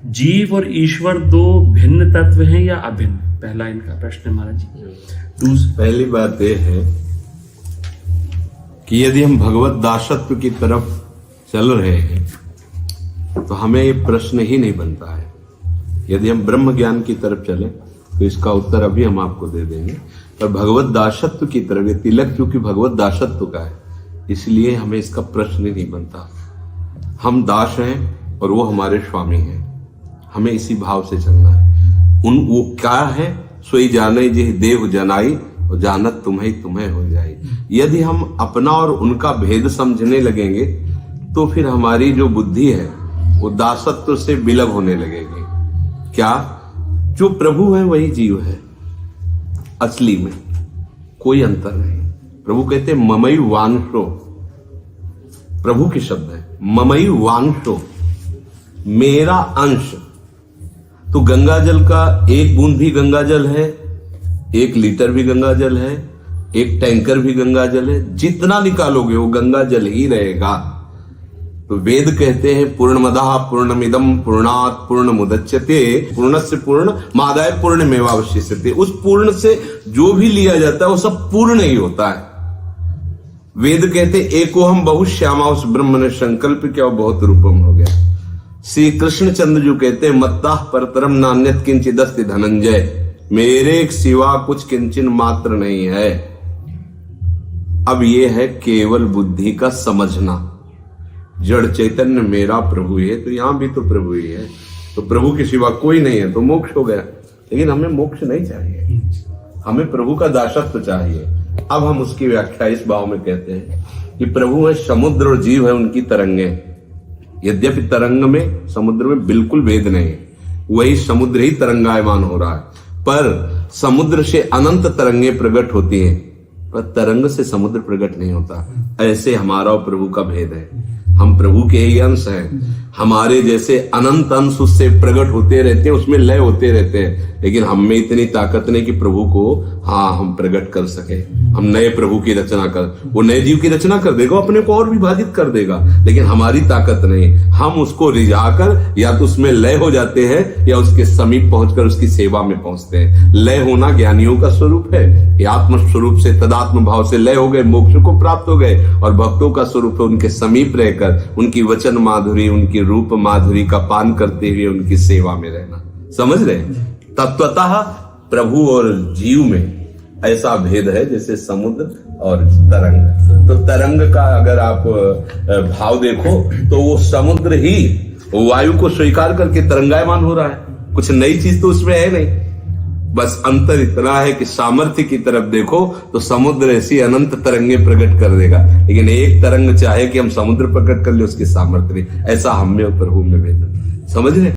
जीव और ईश्वर दो भिन्न तत्व हैं या अभिन्न? पहला इनका प्रश्न है महाराज जी। पहली बात यह है कि यदि हम भगवत दासत्व की तरफ चल रहे हैं तो हमें ये प्रश्न ही नहीं बनता है। यदि हम ब्रह्म ज्ञान की तरफ चले तो इसका उत्तर अभी हम आपको दे देंगे। पर भगवत दासत्व की तरफ, ये तिलक क्योंकि भगवत दासत्व का है, इसलिए हमें इसका प्रश्न ही नहीं बनता। हम दास हैं और वो हमारे स्वामी हैं, हमें इसी भाव से चलना है। वो क्या है, सोई जाने जे देव जनाई और जानत तुम्हें तुम्हें हो जाए। यदि हम अपना और उनका भेद समझने लगेंगे तो फिर हमारी जो बुद्धि है वो दासत्व से विलग होने लगेगी। क्या? जो प्रभु है वही जीव है, असली में कोई अंतर नहीं। प्रभु कहते ममई वांशो, प्रभु के शब्द है, ममई वांशो, मेरा अंश। तो गंगा जल का एक बूंद भी गंगा जल है, 1 लीटर भी गंगा जल है, 1 टैंकर भी गंगा जल है, जितना निकालोगे वो गंगा जल ही रहेगा। तो वेद कहते हैं पूर्णमदः पूर्णमिदं पूर्णात् पूर्णमुदच्यते, पूर्णस्य पूर्ण मादाय पूर्णमेवावशिष्यते। उस पूर्ण से जो भी लिया जाता है वो सब पूर्ण ही होता है। वेद कहते एको हम बहुश्यामा, उस ब्रह्म ने संकल्प किया और बहुत रूपम हो गया। श्री कृष्ण चंद्र जो कहते हैं मत्तः परतरम नान्यत किंचिदस्ति धनंजय, मेरे सिवा कुछ किंचन मात्र नहीं है। अब ये है केवल बुद्धि का समझना। जड़ चैतन्य मेरा प्रभु है, तो यहां भी तो प्रभु ही है, तो प्रभु के सिवा कोई नहीं है, तो मोक्ष हो गया। लेकिन हमें मोक्ष नहीं चाहिए, हमें प्रभु का दासत्व चाहिए। अब हम उसकी व्याख्या इस भाव में कहते हैं कि प्रभु है समुद्र और जीव है उनकी तरंगे। यद्यपि तरंग में समुद्र में बिल्कुल भेद नहीं है, वही समुद्र ही तरंगायमान हो रहा है, पर समुद्र से अनंत तरंगे प्रकट होती हैं, पर तरंग से समुद्र प्रकट नहीं होता। ऐसे हमारा और प्रभु का भेद है। हम प्रभु के ही अंश हैं, हमारे जैसे अनंत अंश उससे प्रकट होते रहते हैं, उसमें लय होते रहते हैं। लेकिन हम में इतनी ताकत नहीं कि प्रभु को हम प्रकट कर सके। हम नए प्रभु की रचना कर, वो नए जीव की रचना कर देगा, अपने को और विभाजित कर देगा, लेकिन हमारी ताकत नहीं। हम उसको रिझाकर या तो उसमें लय हो जाते हैं या उसके समीप पहुंचकर उसकी सेवा में पहुंचते हैं। लय होना ज्ञानियों का स्वरूप है, आत्म स्वरूप से तदात्म भाव से लय हो गए, मोक्ष को प्राप्त हो गए। और भक्तों का स्वरूप है उनके समीप रहकर उनकी वचन माधुरी, उनकी रूप माधुरी का पान करते हुए उनकी सेवा में रहना। समझ रहे? तत्वतः प्रभु और जीव में ऐसा भेद है जैसे समुद्र और तरंग। तो तरंग का अगर आप भाव देखो तो वो समुद्र ही वायु को स्वीकार करके तरंगायमान हो रहा है, कुछ नई चीज तो उसमें है नहीं। बस अंतर इतना है कि सामर्थ्य की तरफ देखो तो समुद्र ऐसी अनंत तरंगे प्रकट कर देगा, लेकिन एक तरंग चाहे कि हम समुद्र प्रकट कर ले, उसकी सामर्थ्य नहीं। ऐसा हम में और प्रभु में भेद। समझ रहे?